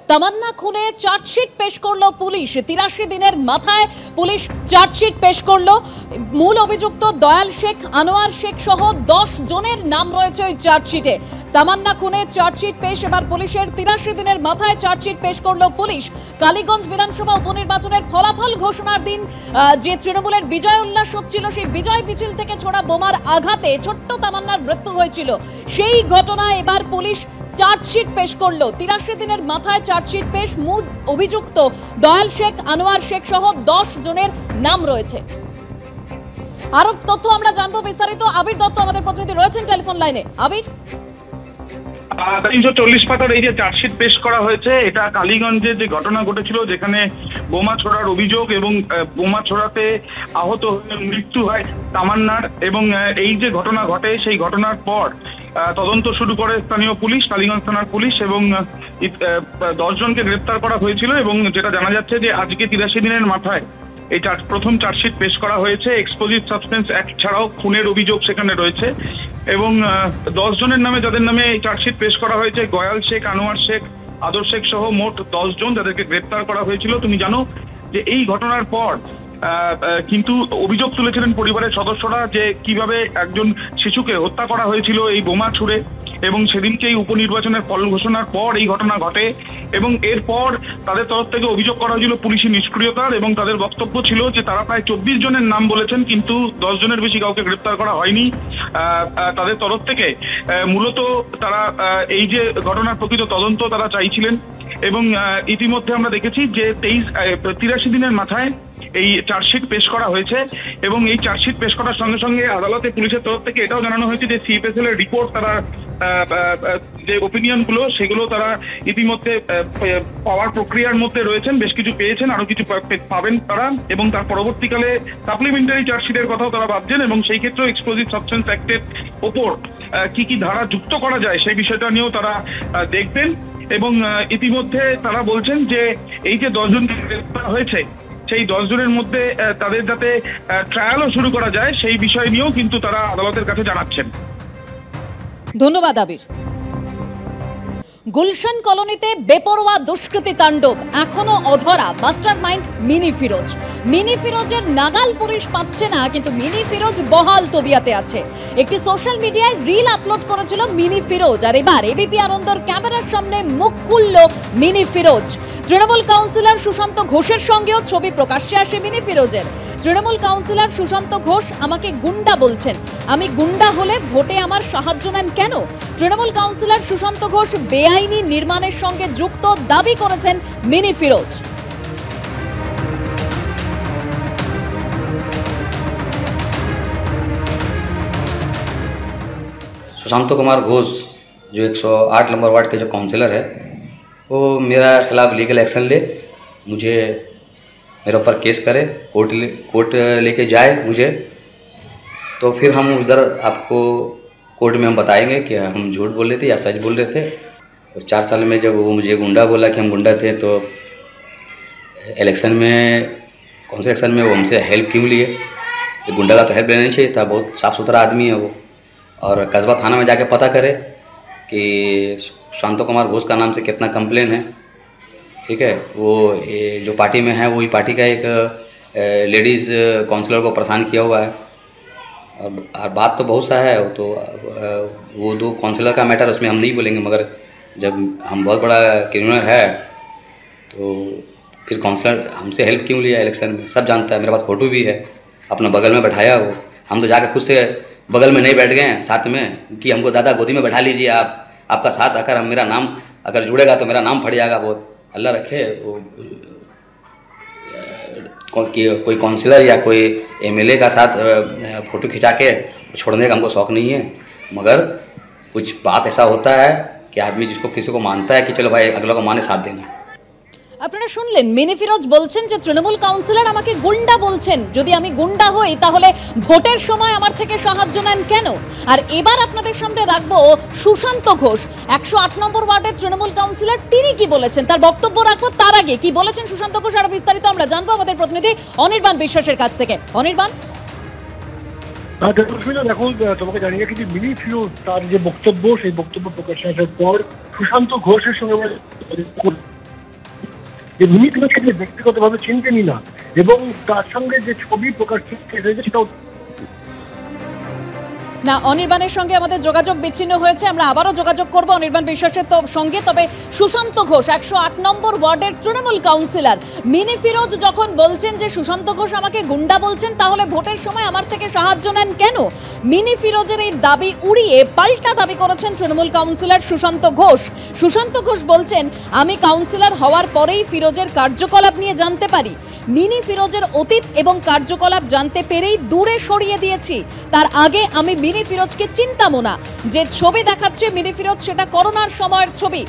তামান্না খুনে চার্জশিট পেশ করলো পুলিশ। 83 দিনের মাথায় পুলিশ চার্জশিট পেশ করলো। মূল অভিযুক্ত দয়াল শেখ, আনোয়ার শেখ সহ 10 জনের নাম রয়েছে ওই চার্জশিটে। তামান্না খুনে চার্জশিট পেশ এবার পুলিশের। 83 দিনের মাথায় চার্জশিট পেশ করলো পুলিশ। কালীগঞ্জ বিধানসভা উপনির্বাচনের ফলাফল ঘোষণার দিন যে তৃণমূলের বিজয় উল্লাস হচ্ছিল, সেই বিজয় মিছিল থেকে ছোড়া বোমার আঘাতে ছোট্ট তামান্নার মৃত্যু হয়েছিল। সেই ঘটনায় এবার পুলিশ চার্জশিট পেশ করলো। 83 দিনের মাথায় চার্জশিট পেশ। মূল অভিযুক্ত দয়াল শেখ, আনোয়ার শেখ সহ 10 জনের নাম রয়েছে। আরো তথ্য আমরা জানবো বিস্তারিত। আবির দত্ত আমাদের প্রতিনিধি রয়েছেন টেলিফোন লাইনে। আবির, 340 পাতার এই যে চার্জশিট পেশ করা হয়েছে, এটা কালীগঞ্জে যে ঘটনা ঘটেছিল, যেখানে বোমা ছোড়ার অভিযোগ এবং বোমা ছোড়াতে আহত মৃত্যু হয় তামান্নার, এবং এই যে ঘটনা ঘটে সেই ঘটনার পর তদন্ত শুরু করে স্থানীয় পুলিশ, কালীগঞ্জ থানার পুলিশ, এবং 10 জনকে গ্রেপ্তার করা হয়েছিল। এবং যেটা জানা যাচ্ছে যে আজকে 83 দিনের মাথায় এই প্রথম চার্জশিট পেশ করা হয়েছে। এক্সপ্লোজিভ সাবস্টেন্স অ্যাক্ট ছাড়াও খুনের অভিযোগ সেখানে রয়েছে, এবং 10 জনের নামে, যাদের নামে এই চার্জশিট পেশ করা হয়েছে, দয়াল শেখ, আনোয়ার শেখ, আদর শেখ সহ মোট 10 জন যাদেরকে গ্রেপ্তার করা হয়েছিল। তুমি জানো যে এই ঘটনার পর কিন্তু অভিযোগ তুলেছিলেন পরিবারের সদস্যরা যে কিভাবে একজন শিশুকে হত্যা করা হয়েছিল এই বোমা ছুড়ে, এবং সেদিনকে এই উপনির্বাচনের ফল ঘোষণার পর এই ঘটনা ঘটে। এবং এরপর তাদের তরফ থেকে অভিযোগ করা হয়েছিল পুলিশি নিষ্ক্রিয়তার, এবং তাদের বক্তব্য ছিল যে তারা প্রায় 24 জনের নাম বলেছেন, কিন্তু 10 জনের বেশি কাউকে গ্রেপ্তার করা হয়নি তাদের তরফ থেকে। মূলত তারা এই যে ঘটনার প্রকৃত তদন্ত তারা চাইছিলেন, এবং ইতিমধ্যে আমরা দেখেছি যে 83 দিনের মাথায় এই চার্জশিট পেশ করা হয়েছে। এবং এই চার্জশিট পেশ করার সঙ্গে সঙ্গে আদালতে পুলিশের তরফ থেকে এটাও জানানো হয়েছে যে সিএফএসএল এর রিপোর্ট, তারা যে ওপিনিয়ন গুলো সেগুলো তারা ইতিমধ্যে পাওয়ার প্রক্রিয়ার মধ্যে রয়েছেন, বেশ কিছু পেয়েছেন, আরো কিছু পাবেন তারা, এবং তার পরবর্তীকালে সাপ্লিমেন্টারি চার্জশিটের কথাও তারা ভাবছেন, এবং সেই ক্ষেত্রে এক্সপ্লোজিভ সাবস্টেন্স অ্যাক্টের ওপর কি কি ধারা যুক্ত করা যায় সেই বিষয়টা নিয়েও তারা দেখবেন। এবং ইতিমধ্যে তারা বলছেন যে এই যে 10 জনকে গ্রেপ্তার হয়েছে, সেই 10 জনের মধ্যে তাদের যাতে ট্রায়ালও শুরু করা যায় সেই বিষয় নিয়েও কিন্তু তারা আদালতের কাছে জানাচ্ছেন। ধন্যবাদ আবির। গুলশান কলোনিতে বেপরোয়া দুষ্কৃতী তাণ্ডব, এখনো অধরা মাস্টারমাইন্ড মিনি ফিরোজ। মিনি ফিরোজের নাগাল পুলিশ পাচ্ছে না, কিন্তু মিনি ফিরোজ বহাল তবিয়াতে আছে। একটি সোশ্যাল মিডিয়ায় রিল আপলোড করেছিল মিনি ফিরোজ, আর এবার এবিপি আনন্দর ক্যামেরার সামনে মুখ খুলল মিনি ফিরোজ। তৃণমূল কাউন্সিলর সুশান্ত ঘোষের সঙ্গেও ছবি প্রকাশ্যে আসে মিনি ফিরোজের। তৃণমূল কাউন্সিলর সুশান্ত ঘোষ আমাকে গুন্ডা বলছেন, আমি গুন্ডা হলে ভোটে আমার সাহায্য নেন কেন? তৃণমূল কাউন্সিলর সুশান্ত ঘোষ বেআইনি নির্মাণের সঙ্গে যুক্ত দাবি করেছেন মিনি ফিরোজ। सुशांत कुमार घोष जो 108 नंबर वार्ड के जो काउंसलर है, वो मेरा खिलाफ लीगल एक्शन ले, मुझे मेरे ऊपर केस करे, कोर्ट लेके जाए मुझे, तो फिर हम उधर आपको कोर्ट में हम बताएंगे कि हम झूठ बोल रहे थे या सच बोल रहे थे। और 4 साल में जब वो मुझे गुंडा बोला कि हम गुंडा थे, तो इलेक्शन में, कौन से इलेक्शन में वो हमसे हेल्प क्यों लिए? तो गुंडा का तो हेल्प लेना नहीं चाहिए था, बहुत साफ़ सुथरा आदमी है वो। और कस्बा थाना में जाके पता करे कि सुशांत कुमार घोष का नाम से कितना कंप्लेन है, ठीक है। वो जो पार्टी में है वही पार्टी का एक लेडीज़ काउंसलर को परेशान किया हुआ है। और बात तो बहुत सा है, तो वो 2 काउंसलर का मैटर उसमें हम नहीं बोलेंगे, मगर जब हम बहुत बड़ा क्रिमिनल है तो फिर काउंसलर हमसे हेल्प क्यों लिया इलेक्शन में, सब जानता है। मेरे पास फ़ोटो भी है, अपना बगल में बैठाया वो, हम तो जाकर खुद से बगल में नहीं बैठ गए हैं साथ में कि हमको दादा गोदी में बैठा लीजिए आप, आपका साथ अगर मेरा नाम अगर जुड़ेगा तो मेरा नाम फट जाएगा। बहुत अल्लाह रखे वो कोई काउंसलर या कोई एमएलए का साथ फ़ोटो खिंचा के छोड़ने का हमको शौक़ नहीं है, मगर कुछ बात ऐसा होता है कि आदमी जिसको किसी को मानता है कि चलो भाई अगला को माने साथ देना। আপনারা শুনলেন মিনি ফিরোজ বলছেন যে তৃণমূল কাউন্সিলর আমাকে গুন্ডা বলছেন, যদি আমি গুন্ডা হই তাহলে ভোটের সময় আমার থেকে সাহায্য নেন কেন? আর এবার আপনাদের সামনে রাখবো সুশান্ত ঘোষ, 108 নম্বর ওয়ার্ডের তৃণমূল কাউন্সিলর, তিনি কি বলেছেন তার বক্তব্য রাখবো। তার আগে কি বলেছেন সুশান্ত ঘোষ আরো বিস্তারিত আমরা জানবো আমাদের প্রতিনিধি অনির্বাণ বিশ্বাসের কাছ থেকে। অনির্বাণ, দেখো তোমাকে জানিয়ে রাখি যে মিনি ফিরোজ তার যে বক্তব্য, সেই বক্তব্য প্রকাশ্যে আসার পর সুশান্ত ঘোষের সঙ্গে যে মিনি ফিরোজকে যে ব্যক্তিগতভাবে চিনতেনই না এবং তার সঙ্গে যে ছবি প্রকাশ হয়েছে সেটাও না, অনির্বাণের সঙ্গে আমাদের যোগাযোগ বিচ্ছিন্ন হয়েছে। আমরা আবারও যোগাযোগ করব অনির্বাণ বিশ্বাসের সঙ্গে। তবে সুশান্ত ঘোষ 108 নম্বর ওয়ার্ডের তৃণমূল কাউন্সিলর মিনি ফিরোজ যখন বলছেন যে সুশান্ত ঘোষ আমাকে গুন্ডা বলছেন, তাহলে ভোটের সময় আমার থেকে সাহায্য নেন কেন? মিনি ফিরোজের এই দাবি উড়িয়ে পাল্টা দাবি করেছেন তৃণমূল কাউন্সিলর সুশান্ত ঘোষ। সুশান্ত ঘোষ বলছেন, আমি কাউন্সিলর হওয়ার পরেই ফিরোজের কার্যকলাপ নিয়ে জানতে পারি। মিনি ফিরোজের অতীত এবং কার্যকলাপ জানতে পেরেই দূরে সরিয়ে দিয়েছি। তার আগে আমি মিনি ফিরোজকে চিনতামও না। যে ছবি দেখাচ্ছে মিনি ফিরোজ, সেটা করোনার সময়ের ছবি।